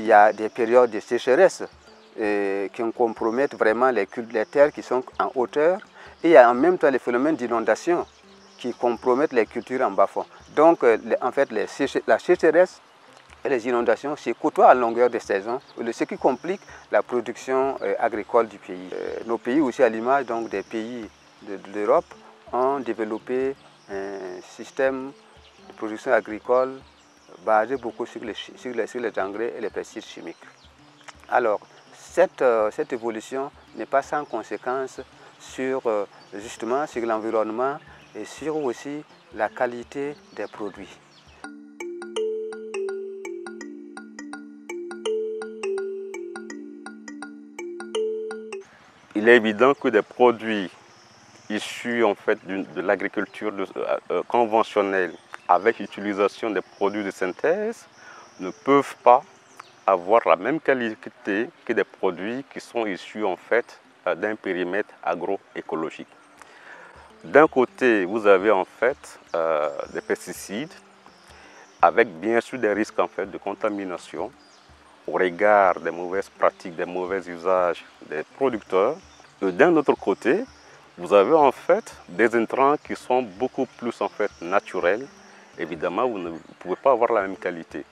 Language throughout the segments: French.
Il y a des périodes de sécheresse qui compromettent vraiment les terres qui sont en hauteur. Et il y a en même temps les phénomènes d'inondation qui compromettent les cultures en bas-fond. Donc en fait la sécheresse et les inondations se côtoient à longueur de saison, ce qui complique la production agricole du pays. Nos pays aussi, à l'image des pays de l'Europe, ont développé un système de production agricole basé beaucoup sur les engrais et les pesticides chimiques. Alors, cette évolution n'est pas sans conséquence justement sur l'environnement et sur aussi la qualité des produits. Il est évident que des produits issus en fait de l'agriculture conventionnelle avec l'utilisation des produits de synthèse ne peuvent pas avoir la même qualité que des produits qui sont issus en fait d'un périmètre agroécologique. D'un côté, vous avez en fait des pesticides avec bien sûr des risques en fait de contamination au regard des mauvaises pratiques, des mauvais usages des producteurs. Et d'un autre côté, vous avez en fait des intrants qui sont beaucoup plus en fait naturels. Évidemment, vous ne pouvez pas avoir la même qualité.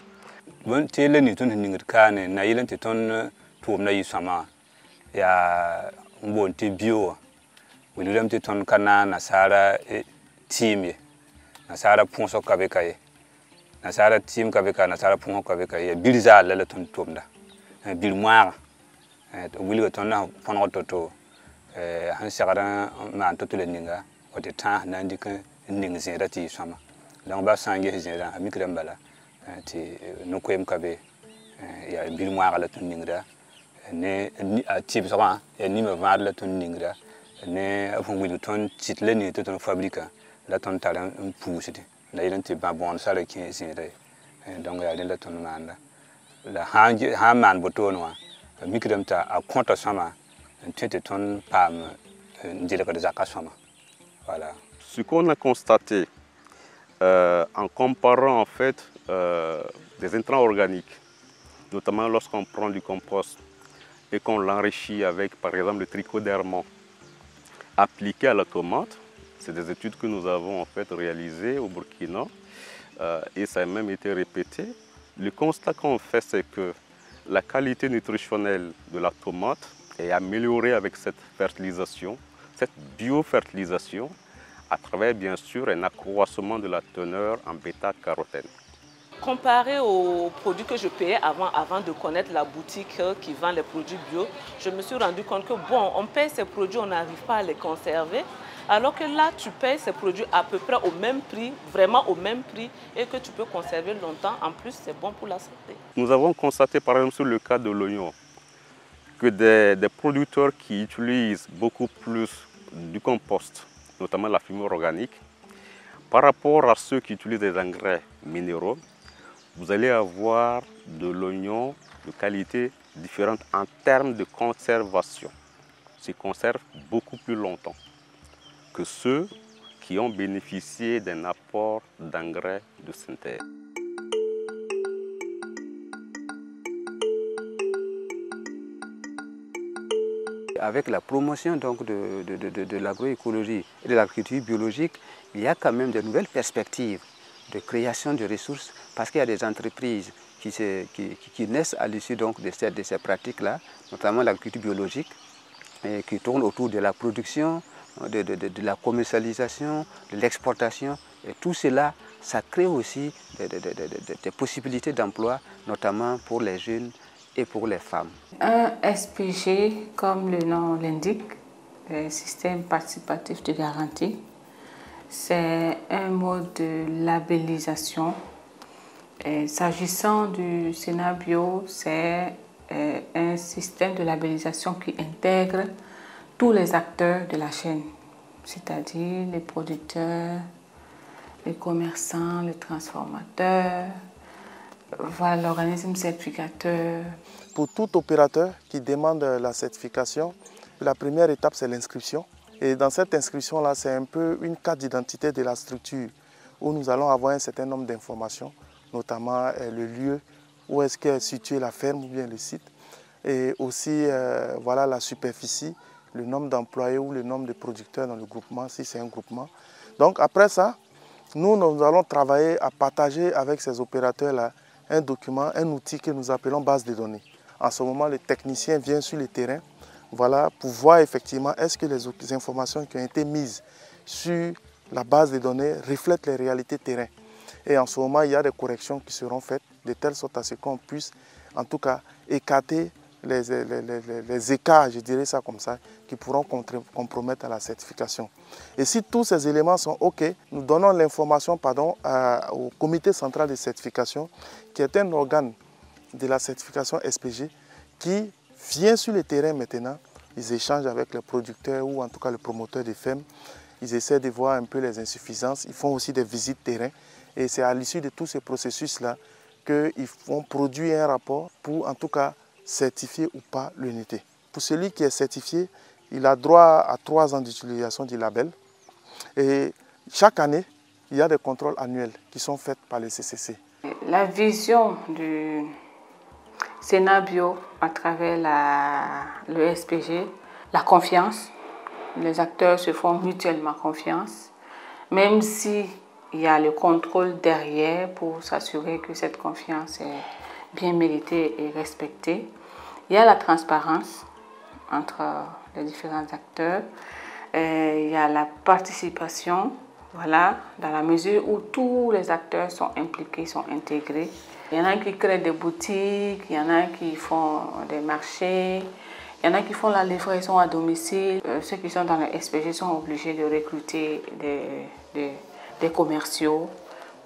Nasara team kabeka nasara pungo kabeka ya bilza la ton tomda bil moara wili ton na fono toto han sagara ma toto le ninga o de temps nandi kan ning zera ti sama donc ba sange zera amikram bala ti no koyem kabe ya bil moara la ton ningra ne ti sama ya ni ma va la ton ningra ne afon wili ton title ni ton fabrika la ton taran poussiti la yelente ba bon sala ki zere donc ya la ton manda la han man botonwa mikram ta a compte sama tete ton pam ndileka de zakasama. Voilà. Ce qu'on a constaté en comparant en fait des intrants organiques, notamment lorsqu'on prend du compost et qu'on l'enrichit avec par exemple le trichoderme appliqué à la tomate. C'est des études que nous avons en fait réalisées au Burkina et ça a même été répété. Le constat qu'on fait, c'est que la qualité nutritionnelle de la tomate est améliorée avec cette fertilisation, cette biofertilisation, à travers bien sûr un accroissement de la teneur en bêta-carotène. Comparé aux produits que je payais avant de connaître la boutique qui vend les produits bio, je me suis rendu compte que bon, on paye ces produits, on n'arrive pas à les conserver. Alors que là, tu payes ces produits à peu près au même prix, vraiment au même prix, et que tu peux conserver longtemps. En plus, c'est bon pour la santé. Nous avons constaté par exemple sur le cas de l'oignon que des producteurs qui utilisent beaucoup plus du compost, notamment la fumier organique, par rapport à ceux qui utilisent des engrais minéraux, vous allez avoir de l'oignon de qualité différente en termes de conservation. Se conserve beaucoup plus longtemps que ceux qui ont bénéficié d'un apport d'engrais de synthèse. Avec la promotion donc de l'agroécologie et de l'agriculture biologique, il y a quand même de nouvelles perspectives de création de ressources parce qu'il y a des entreprises qui naissent à l'issue de ces pratiques-là, notamment l'agriculture biologique, et qui tournent autour de la production, de la commercialisation, de l'exportation. Et tout cela, ça crée aussi des possibilités d'emploi, notamment pour les jeunes et pour les femmes. Un SPG, comme le nom l'indique, le système participatif de garantie, c'est un mode de labellisation. S'agissant du Sénat Bio, c'est un système de labellisation qui intègre tous les acteurs de la chaîne, c'est-à-dire les producteurs, les commerçants, les transformateurs, voilà, l'organisme certificateur. Pour tout opérateur qui demande la certification, la première étape c'est l'inscription. Et dans cette inscription-là, c'est un peu une carte d'identité de la structure où nous allons avoir un certain nombre d'informations, notamment le lieu où est-ce qu'est située la ferme ou bien le site, et aussi voilà, la superficie, le nombre d'employés ou le nombre de producteurs dans le groupement, si c'est un groupement. Donc après ça, nous allons travailler à partager avec ces opérateurs-là un document, un outil que nous appelons base de données. En ce moment, le technicien vient sur le terrain, voilà, pour voir effectivement est-ce que les informations qui ont été mises sur la base de données reflètent les réalités terrain. Et en ce moment, il y a des corrections qui seront faites de telle sorte à ce qu'on puisse en tout cas écarter les écarts, je dirais ça comme ça, qui pourront compromettre la certification. Et si tous ces éléments sont OK, nous donnons l'information au comité central de certification, qui est un organe de la certification SPG, qui vient sur le terrain maintenant. Ils échangent avec les producteurs ou en tout cas le promoteur des fermes. Ils essaient de voir un peu les insuffisances. Ils font aussi des visites terrain. Et c'est à l'issue de tous ces processus-là qu'ils vont produire un rapport pour en tout cas certifier ou pas l'unité. Pour celui qui est certifié, il a droit à 3 ans d'utilisation du label. Et chaque année, il y a des contrôles annuels qui sont faits par les CCC. La vision du Sénat Bio à travers le SPG, la confiance. Les acteurs se font mutuellement confiance, même s'il y a le contrôle derrière pour s'assurer que cette confiance est bien méritée et respectée. Il y a la transparence entre les différents acteurs. Il y a la participation, voilà, dans la mesure où tous les acteurs sont impliqués, sont intégrés. Il y en a qui créent des boutiques, il y en a qui font des marchés, il y en a qui font la livraison à domicile. Ceux qui sont dans le SPG sont obligés de recruter des commerciaux,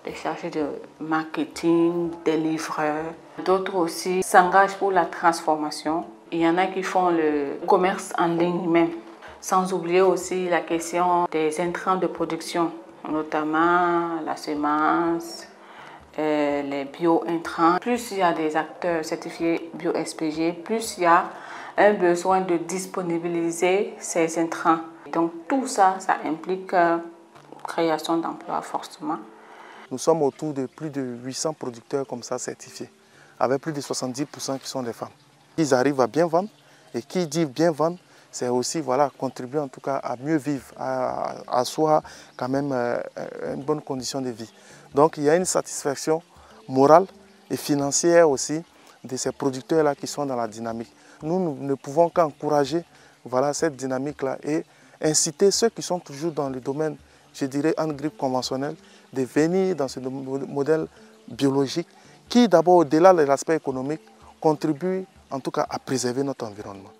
des chargés de marketing, des livreurs. D'autres aussi s'engagent pour la transformation. Il y en a qui font le commerce en ligne même. Sans oublier aussi la question des intrants de production, notamment la semence, les bio-intrants. Plus il y a des acteurs certifiés bio-SPG, plus il y a un besoin de disponibiliser ces intrants. Donc tout ça, ça implique création d'emplois forcément. Nous sommes autour de plus de 800 producteurs comme ça certifiés, avec plus de 70% qui sont des femmes. Ils arrivent à bien vendre, et qui dit bien vendre, c'est aussi voilà, contribuer en tout cas à mieux vivre, à asseoir quand même une bonne condition de vie. Donc il y a une satisfaction morale et financière aussi de ces producteurs-là qui sont dans la dynamique. Nous ne pouvons qu'encourager voilà, cette dynamique-là et inciter ceux qui sont toujours dans le domaine, je dirais, en-grippe conventionnel, de venir dans ce modèle biologique qui, d'abord, au-delà de l'aspect économique, contribue en tout cas à préserver notre environnement.